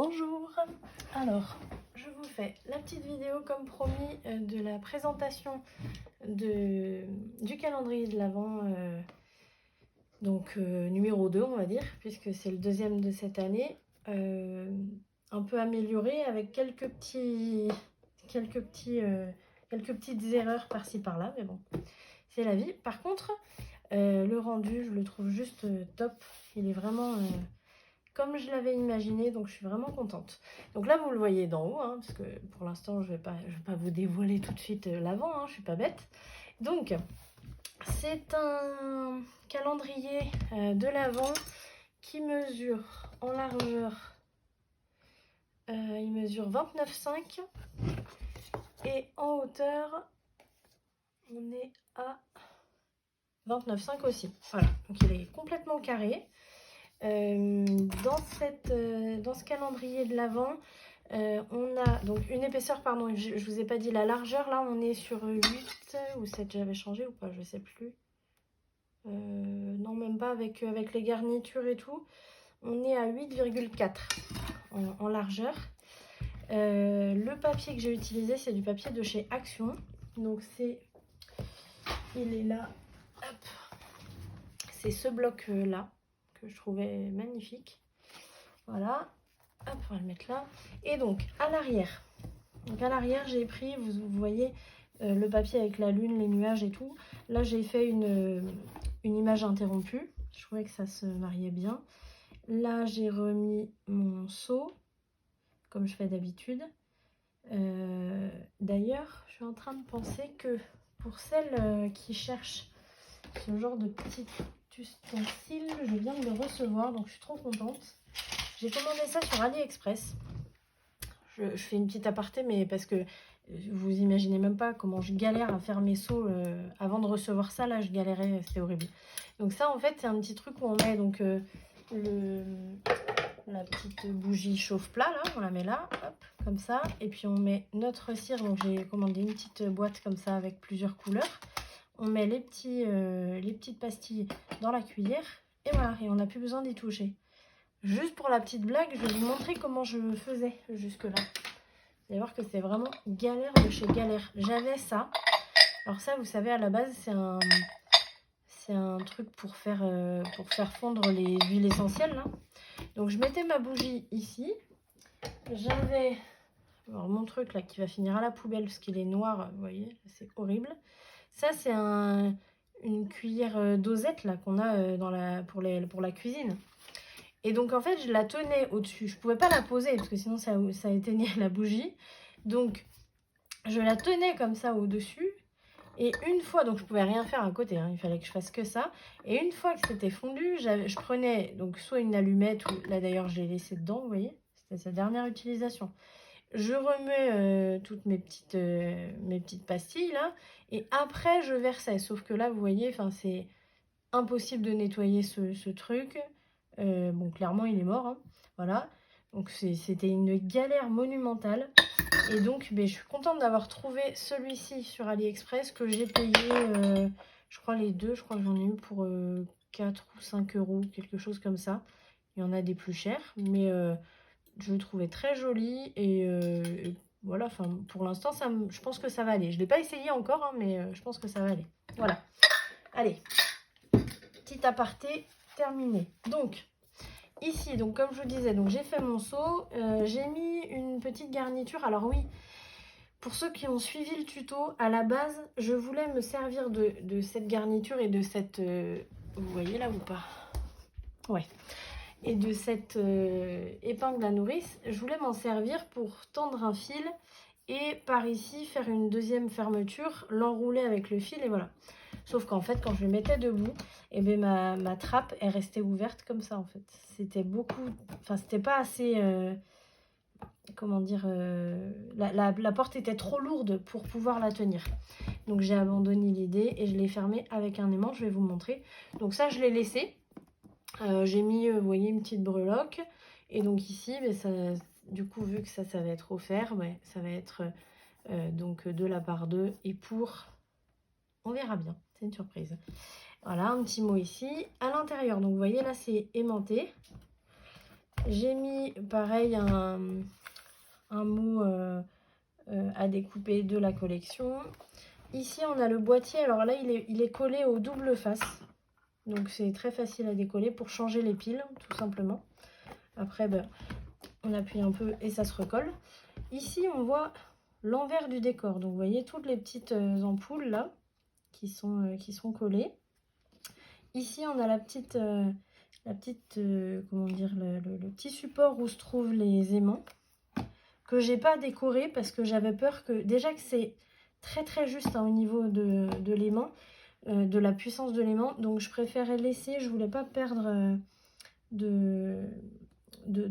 Bonjour, alors je vous fais la petite vidéo comme promis de la présentation du calendrier de l'Avent, numéro 2 on va dire, puisque c'est le deuxième de cette année, un peu amélioré avec quelques petites erreurs par-ci par-là, mais bon, c'est la vie. Par contre, le rendu, je le trouve juste top, il est vraiment... comme je l'avais imaginé, donc je suis vraiment contente. Donc là, vous le voyez d'en haut, hein, parce que pour l'instant, je vais pas vous dévoiler tout de suite l'avant, hein, je suis pas bête. Donc, c'est un calendrier de l'Avent qui mesure en largeur, il mesure 29,5 et en hauteur, on est à 29,5 aussi. Voilà, donc il est complètement carré. Dans ce calendrier de l'Avent, on a donc une épaisseur, pardon, je vous ai pas dit la largeur, là on est sur 8 ou 7, j'avais changé ou pas, je sais plus. Non, même pas avec les garnitures et tout. On est à 8,4 en largeur. Le papier que j'ai utilisé, c'est du papier de chez Action. Donc il est là, hop, c'est ce bloc là que je trouvais magnifique. Voilà, hop, on va le mettre là. Et donc à l'arrière, j'ai pris, vous voyez, le papier avec la lune, les nuages et tout. Là j'ai fait une image interrompue, je trouvais que ça se mariait bien. Là j'ai remis mon seau comme je fais d'habitude. D'ailleurs je suis en train de penser que pour celles qui cherchent ce genre de petit ustensile, je viens de le recevoir, donc je suis trop contente. J'ai commandé ça sur AliExpress. Je fais une petite aparté, mais parce que vous imaginez même pas comment je galère à faire mes seaux. Avant de recevoir ça, là, je galérais, c'était horrible. Donc ça, en fait, c'est un petit truc où on met donc la petite bougie chauffe-plat, là, on la met là, hop, comme ça. Et puis on met notre cire, donc j'ai commandé une petite boîte comme ça avec plusieurs couleurs. On met les petites pastilles dans la cuillère, et voilà, et on n'a plus besoin d'y toucher. Juste pour la petite blague, je vais vous montrer comment je faisais jusque-là. Vous allez voir que c'est vraiment galère de chez galère. J'avais ça. Alors ça, vous savez, à la base, c'est un truc pour faire fondre les huiles essentielles, là. Donc, je mettais ma bougie ici. J'avais mon truc, là, qui va finir à la poubelle parce qu'il est noir. Vous voyez, c'est horrible. Ça, c'est une cuillère dosette, là, qu'on a pour la cuisine. Et donc, en fait, je la tenais au-dessus. Je ne pouvais pas la poser parce que sinon, ça éteignait la bougie. Donc, je la tenais comme ça au-dessus. Et une fois, donc je pouvais rien faire à côté, hein, il fallait que je fasse que ça. Et une fois que c'était fondu, je prenais donc soit une allumette, ou là d'ailleurs je l'ai laissé dedans, vous voyez, c'était sa dernière utilisation. Je remets toutes mes petites pastilles là, et après je versais. Sauf que là, vous voyez, c'est impossible de nettoyer ce truc. Bon, clairement, il est mort, hein, voilà. Donc c'était une galère monumentale. Et donc, je suis contente d'avoir trouvé celui-ci sur AliExpress que j'ai payé, je crois les deux, je crois que j'en ai eu pour 4 ou 5 euros, quelque chose comme ça. Il y en a des plus chers, mais je le trouvais très joli et voilà, enfin pour l'instant, je pense que ça va aller. Je ne l'ai pas essayé encore, hein, mais je pense que ça va aller. Voilà. Allez, petit aparté terminé. Donc, ici, donc comme je vous disais, donc j'ai fait mon seau, j'ai mis une petite garniture. Alors oui, pour ceux qui ont suivi le tuto, à la base, je voulais me servir de cette garniture et de cette... vous voyez là ou pas? Ouais. Et de cette épingle à nourrice, je voulais m'en servir pour tendre un fil et par ici faire une deuxième fermeture, l'enrouler avec le fil et voilà. Sauf qu'en fait, quand je le mettais debout, et ma trappe est restée ouverte comme ça en fait. C'était beaucoup... Enfin, c'était pas assez... comment dire, la porte était trop lourde pour pouvoir la tenir. Donc j'ai abandonné l'idée et je l'ai fermée avec un aimant, je vais vous montrer. Donc ça, je l'ai laissé. J'ai mis, vous voyez, une petite breloque. Et donc ici, du coup, vu que ça va être offert, ça va être donc de la part d'eux. Et pour, on verra bien, c'est une surprise. Voilà, un petit mot ici. À l'intérieur, donc vous voyez là, c'est aimanté. J'ai mis pareil un mot à découper de la collection. Ici on a le boîtier, alors là il est collé au double face. Donc c'est très facile à décoller pour changer les piles tout simplement. Après ben, on appuie un peu et ça se recolle. Ici on voit l'envers du décor. Donc vous voyez toutes les petites ampoules là qui sont collées. Ici on a la petite comment dire, le petit support où se trouvent les aimants, que j'ai pas décoré parce que j'avais peur que, déjà que c'est très juste hein, au niveau de l'aimant, de la puissance de l'aimant, donc je préférais laisser, je voulais pas perdre de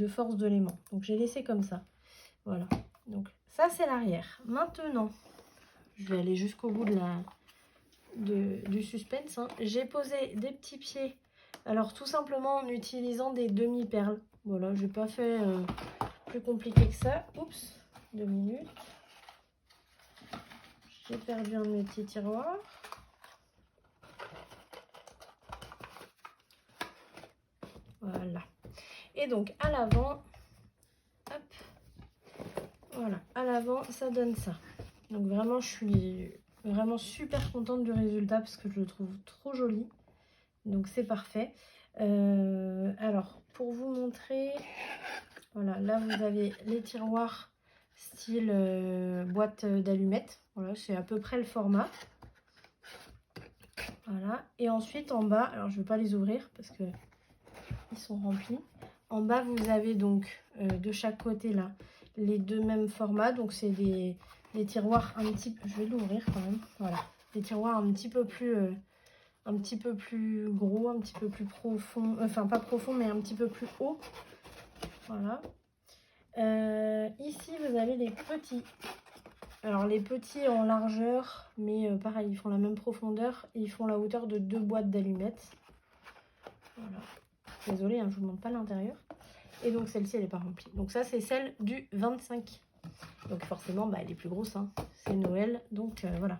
force de l'aimant, donc j'ai laissé comme ça. Voilà, donc ça c'est l'arrière. Maintenant je vais aller jusqu'au bout du suspense hein. J'ai posé des petits pieds, alors tout simplement en utilisant des demi-perles. Voilà, j'ai pas fait plus compliqué que ça. Oups, 2 minutes. J'ai perdu un de mes petits tiroirs. Voilà. Et donc à l'avant, hop, voilà, à l'avant ça donne ça. Donc vraiment je suis vraiment super contente du résultat parce que je le trouve trop joli. Donc c'est parfait. Alors pour vous montrer, voilà, là vous avez les tiroirs style boîte d'allumettes. Voilà, c'est à peu près le format. Voilà, et ensuite en bas, alors je ne vais pas les ouvrir parce que ils sont remplis. En bas, vous avez donc de chaque côté là les deux mêmes formats. Donc c'est des tiroirs un petit peu, je vais l'ouvrir quand même. Voilà, des tiroirs un petit peu plus gros, un petit peu plus profond, enfin pas profond mais un petit peu plus haut. Voilà. Ici vous avez les petits. Alors les petits en largeur, mais pareil, ils font la même profondeur et ils font la hauteur de 2 boîtes d'allumettes. Voilà. Désolée, hein, je vous montre pas l'intérieur. Et donc celle-ci, elle n'est pas remplie. Donc ça, c'est celle du 25. Donc forcément, bah, elle est plus grosse. Hein. C'est Noël, donc voilà.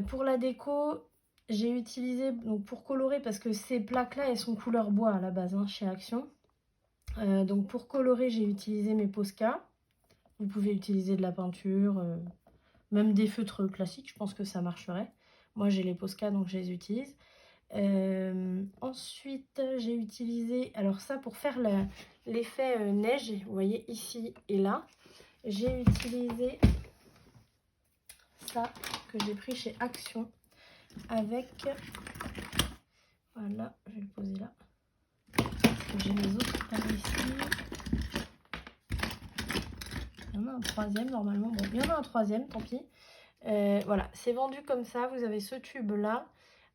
Pour la déco, j'ai utilisé, donc pour colorer, parce que ces plaques-là, elles sont couleur bois à la base, hein, chez Action. Donc pour colorer, j'ai utilisé mes Posca. Vous pouvez utiliser de la peinture, même des feutres classiques, je pense que ça marcherait. Moi, j'ai les Posca, donc je les utilise. Ensuite j'ai utilisé, alors ça pour faire l'effet neige, vous voyez ici et là, j'ai utilisé ça que j'ai pris chez Action avec, voilà, je vais le poser là, j'ai mes autres par ici, il y en a un troisième normalement, bon il y en a un troisième, tant pis. Voilà, c'est vendu comme ça, vous avez ce tube là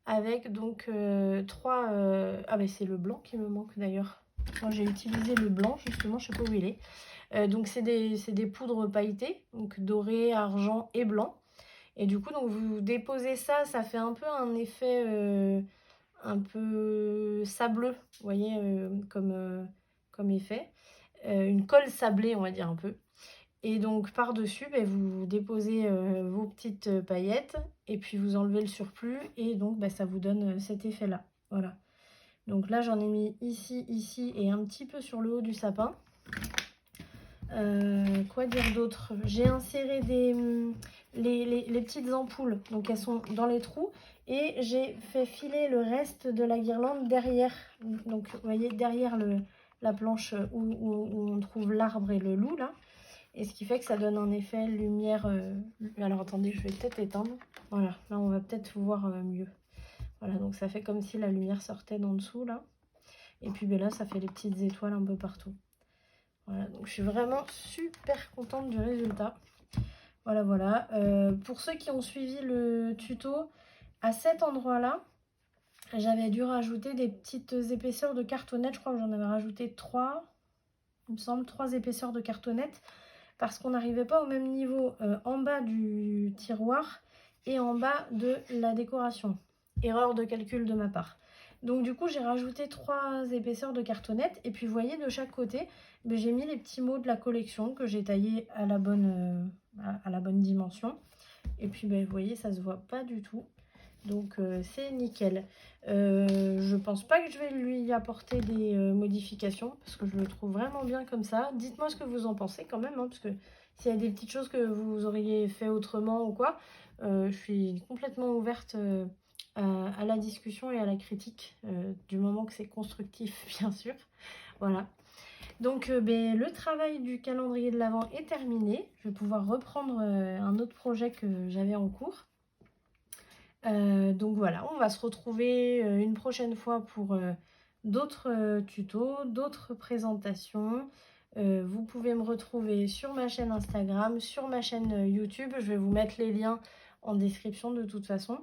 avec donc 3 ah ben c'est le blanc qui me manque d'ailleurs. Moi j'ai utilisé le blanc justement, je sais pas où il est. Donc c'est des poudres pailletées, donc doré, argent et blanc. Et du coup donc vous déposez ça, ça fait un peu un effet un peu sableux, vous voyez, comme effet. Une colle sablée on va dire un peu. Et donc par-dessus, bah, vous déposez vos petites paillettes et puis vous enlevez le surplus et donc bah, ça vous donne cet effet-là. Voilà. Donc là, j'en ai mis ici, ici et un petit peu sur le haut du sapin. Quoi dire d'autre? J'ai inséré les petites ampoules, donc elles sont dans les trous. Et j'ai fait filer le reste de la guirlande derrière. Donc vous voyez, derrière la planche où on trouve l'arbre et le loup là. Et ce qui fait que ça donne un effet lumière. Alors attendez, je vais peut-être éteindre. Voilà, là on va peut-être voir mieux. Voilà, donc ça fait comme si la lumière sortait d'en dessous là. Et puis ben là, ça fait les petites étoiles un peu partout. Voilà, donc je suis vraiment super contente du résultat. Voilà, voilà. Pour ceux qui ont suivi le tuto, à cet endroit-là, j'avais dû rajouter des petites épaisseurs de cartonnette. Je crois que j'en avais rajouté 3, il me semble, 3 épaisseurs de cartonnette. Parce qu'on n'arrivait pas au même niveau en bas du tiroir et en bas de la décoration. Erreur de calcul de ma part. Donc du coup, j'ai rajouté 3 épaisseurs de cartonnette. Et puis, vous voyez, de chaque côté, j'ai mis les petits mots de la collection que j'ai taillés à la bonne dimension. Et puis, vous voyez, ça se voit pas du tout. Donc c'est nickel. Je pense pas que je vais lui apporter des modifications parce que je le trouve vraiment bien comme ça. Dites-moi ce que vous en pensez quand même, hein, parce que s'il y a des petites choses que vous auriez fait autrement ou quoi, je suis complètement ouverte à la discussion et à la critique, du moment que c'est constructif, bien sûr. Voilà. Donc le travail du calendrier de l'Avent est terminé. Je vais pouvoir reprendre un autre projet que j'avais en cours. Donc voilà, on va se retrouver une prochaine fois pour d'autres tutos, d'autres présentations. Vous pouvez me retrouver sur ma chaîne Instagram, sur ma chaîne YouTube. Je vais vous mettre les liens en description de toute façon.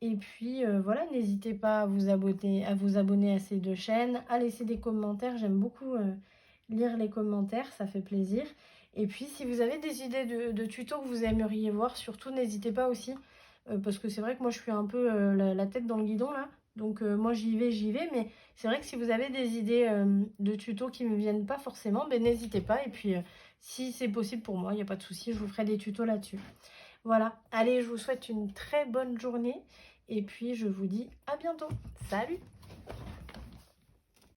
Et puis voilà, n'hésitez pas à vous abonner à ces deux chaînes, à laisser des commentaires. J'aime beaucoup lire les commentaires, ça fait plaisir. Et puis si vous avez des idées de tutos que vous aimeriez voir, surtout n'hésitez pas aussi. Parce que c'est vrai que moi je suis un peu la tête dans le guidon là. Donc moi j'y vais. Mais c'est vrai que si vous avez des idées de tutos qui ne me viennent pas forcément, ben, n'hésitez pas. Et puis si c'est possible pour moi, il n'y a pas de souci, je vous ferai des tutos là-dessus. Voilà, allez, je vous souhaite une très bonne journée et puis je vous dis à bientôt. Salut!